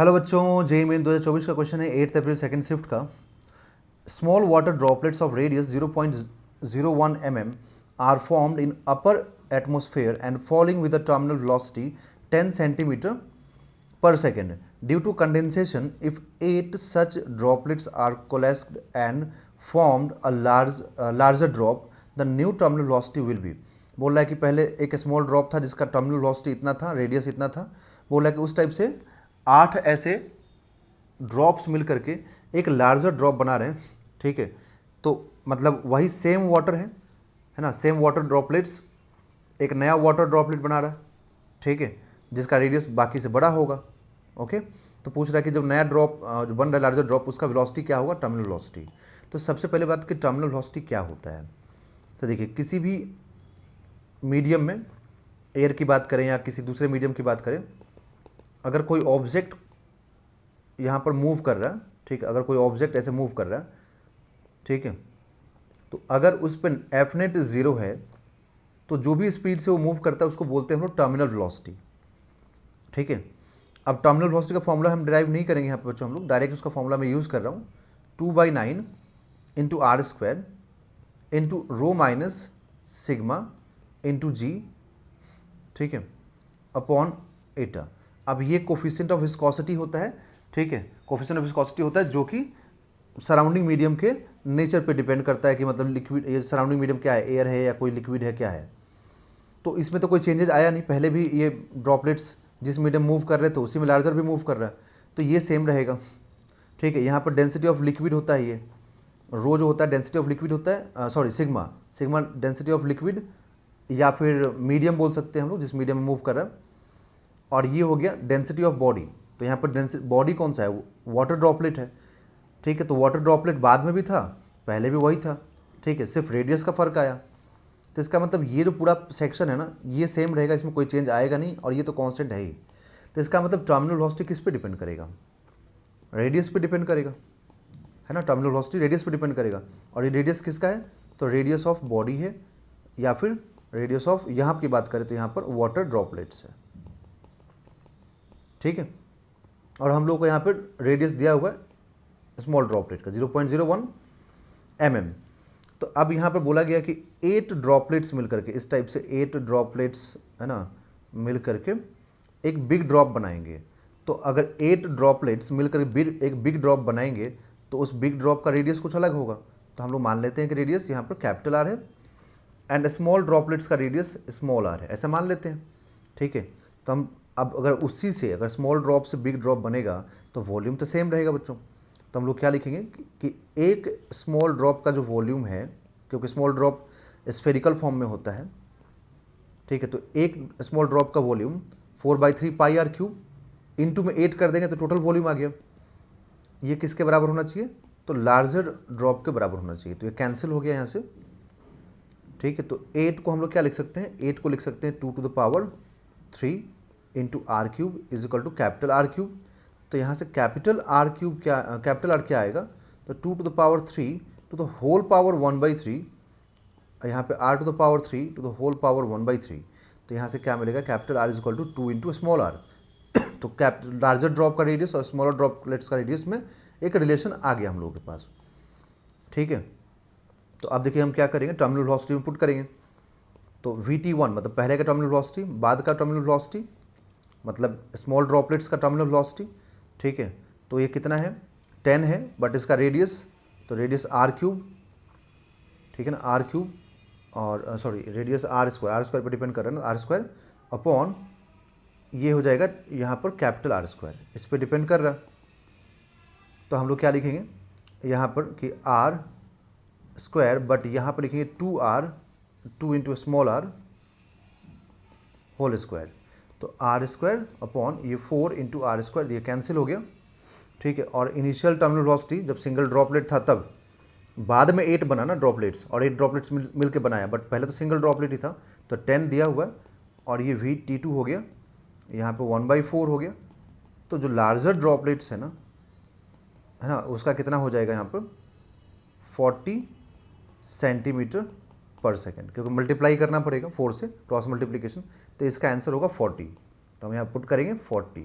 Hello बच्चों, JEE main 2024 का question है 8 अप्रैल सेकंड शिफ्ट का। Small water droplets of radius 0.01 mm are formed in upper atmosphere and falling with a terminal velocity 10 centimeter per second. Due to condensation, if 8 such droplets are coalesced and formed a larger drop, the new terminal velocity will be. बोल रहा है कि पहले एक small drop था जिसका terminal velocity इतना था, रेडियस इतना था। बोल रहा है कि उस टाइप से 8 ऐसे ड्रॉप्स मिल करके एक लार्जर ड्रॉप बना रहे हैं। ठीक है, तो मतलब वही सेम वाटर है ना, सेम वाटर ड्रॉपलेट्स एक नया वाटर ड्रॉपलेट बना रहा है। ठीक है, जिसका रेडियस बाकी से बड़ा होगा। ओके, तो पूछ रहा है कि जब नया ड्रॉप जो बन रहा है लार्जर ड्रॉप, उसका वेलोसिटी क्या होगा, टर्मिनल वेलोसिटी। तो सबसे पहले बात कि टर्मिनल वेलोसिटी क्या होता है। तो देखिए, किसी भी मीडियम में, एयर की बात करें या किसी दूसरे मीडियम की बात करें, अगर कोई ऑब्जेक्ट यहाँ पर मूव कर रहा है, ठीक है, अगर कोई ऑब्जेक्ट ऐसे मूव कर रहा है, ठीक है, तो अगर उस पर एफ नेट 0 है तो जो भी स्पीड से वो मूव करता है उसको बोलते हैं हम लोग टर्मिनल वेलोसिटी। ठीक है, अब टर्मिनल वेलोसिटी का फॉर्मूला हम डिराइव नहीं करेंगे यहाँ पे बच्चों, हम लोग डायरेक्ट उसका फॉर्मूला मैं यूज़ कर रहा हूँ 2/9 into R square into rho minus sigma into G, ठीक है, अपॉन एटा। अब ये कोफिशिएंट ऑफ विस्कोसिटी होता है। ठीक है, कोफिशिएंट ऑफ विस्कोसिटी होता है जो कि सराउंडिंग मीडियम के नेचर पे डिपेंड करता है कि मतलब लिक्विड, ये सराउंडिंग मीडियम क्या है, एयर है या कोई लिक्विड है, क्या है। तो इसमें तो कोई चेंजेस आया नहीं, पहले भी ये ड्रॉपलेट्स जिस मीडियम मूव कर रहे थे उसी में लार्जर भी मूव कर रहा है, तो ये सेम रहेगा। ठीक है, यहाँ पर डेंसिटी ऑफ लिक्विड होता है, ये रो जो होता है डेंसिटी ऑफ लिक्विड होता है, sorry sigma, sigma density of liquid या फिर मीडियम बोल सकते हैं हम लोग जिस मीडियम में मूव कर रहा है। और ये हो गया डेंसिटी ऑफ बॉडी। तो यहाँ पर बॉडी कौन सा है, वाटर ड्रॉपलेट है। ठीक है, तो वाटर ड्रॉपलेट बाद में भी था, पहले भी वही था। ठीक है, सिर्फ रेडियस का फ़र्क आया। तो इसका मतलब ये जो पूरा सेक्शन है ना, ये सेम रहेगा, इसमें कोई चेंज आएगा नहीं, और ये तो कांस्टेंट है ही। तो इसका मतलब टर्मिनल वेलोसिटी किस पे डिपेंड करेगा, रेडियस पे डिपेंड करेगा, है ना। टर्मिनल वेलोसिटी रेडियस पे डिपेंड करेगा, और ये रेडियस किसका है, तो रेडियस ऑफ बॉडी है या फिर रेडियस ऑफ, यहाँ की बात करें तो यहाँ पर वाटर ड्रॉपलेट्स है। ठीक है, और हम लोग को यहाँ पर रेडियस दिया हुआ है स्मॉल ड्रॉपलेट का 0.01 mm। तो अब यहाँ पर बोला गया कि 8 ड्रॉपलेट्स मिल करके, इस टाइप से 8 ड्रॉपलेट्स है ना मिल करके एक बिग ड्रॉप बनाएंगे। तो अगर 8 ड्रॉपलेट्स मिलकर एक बिग ड्रॉप बनाएंगे तो उस बिग ड्रॉप का रेडियस कुछ अलग होगा। तो हम लोग मान लेते हैं कि रेडियस यहाँ पर कैपिटल आर है एंड स्मॉल ड्रॉपलेट्स का रेडियस स्मॉल आर है, ऐसा मान लेते हैं। ठीक है, तो हम अब अगर उसी से अगर स्मॉल ड्रॉप से बिग ड्रॉप बनेगा तो वॉल्यूम तो सेम रहेगा बच्चों। तो हम लोग क्या लिखेंगे कि एक स्मॉल ड्रॉप का जो वॉल्यूम है, क्योंकि स्मॉल ड्रॉप स्फेरिकल फॉर्म में होता है। ठीक है, तो एक स्मॉल ड्रॉप का volume 4/3 pi r cube into में 8 कर देंगे तो टोटल वॉल्यूम आ गया। ये किसके बराबर होना चाहिए, तो लार्जर ड्रॉप के बराबर होना चाहिए। तो ये कैंसिल हो गया यहाँ से। ठीक है, तो 8 को हम लोग क्या लिख सकते हैं, 8 को लिख सकते हैं 2⁻³ into r cube is equal to capital r cube. तो यहाँ से कैपिटल आर क्यूब क्या, कैपिटल आर क्या आएगा, तो 2⁻³ टू द होल पावर 1/3, यहाँ पे r⁻³ to the whole power 1/3। तो यहाँ से क्या मिलेगा, capital r is equal to 2 into small r. तो कैपिटल लार्जर ड्रॉप का रेडियस और स्मॉलर ड्रॉपलेट्स का रेडियस में एक रिलेशन आ गया हम लोगों के पास। ठीक है, तो अब देखिए हम क्या करेंगे, टर्मिनल वेलोसिटी में पुट करेंगे। तो VT1 मतलब पहले का टर्मिनल वेलोसिटी, बाद का टर्मिनल वेलोसिटी, मतलब स्मॉल ड्रॉपलेट्स का टर्मिनल वेलोसिटी। ठीक है, तो ये कितना है, 10 है, बट इसका रेडियस, तो रेडियस r³, ठीक है ना, r³ और सॉरी रेडियस r² पर डिपेंड कर रहा है ना, r² अपॉन ये हो जाएगा यहाँ पर कैपिटल R², इस पर डिपेंड कर रहा है। तो हम लोग क्या लिखेंगे यहाँ पर कि r², बट यहाँ पर लिखेंगे 2r, 2 into small r whole square. तो r² अपॉन ये 4 इंटू r², ये कैंसिल हो गया। ठीक है, और इनिशियल टर्मिनल वेलोसिटी जब सिंगल ड्रॉपलेट था तब, बाद में 8 बना ना ड्रॉपलेट्स, और 8 ड्रॉपलेट्स मिल के बनाया, बट पहले तो सिंगल ड्रॉपलेट ही था। तो 10 दिया हुआ है, और ये VT2 हो गया, यहाँ पे 1/4 हो गया। तो जो लार्जर ड्रॉपलेट्स है ना, उसका कितना हो जाएगा यहाँ पर 40 सेंटीमीटर पर सेकेंड, क्योंकि मल्टीप्लाई करना पड़ेगा 4 से, क्रॉस मल्टीप्लिकेशन। तो इसका आंसर होगा 40। तो हम यहाँ पुट करेंगे 40।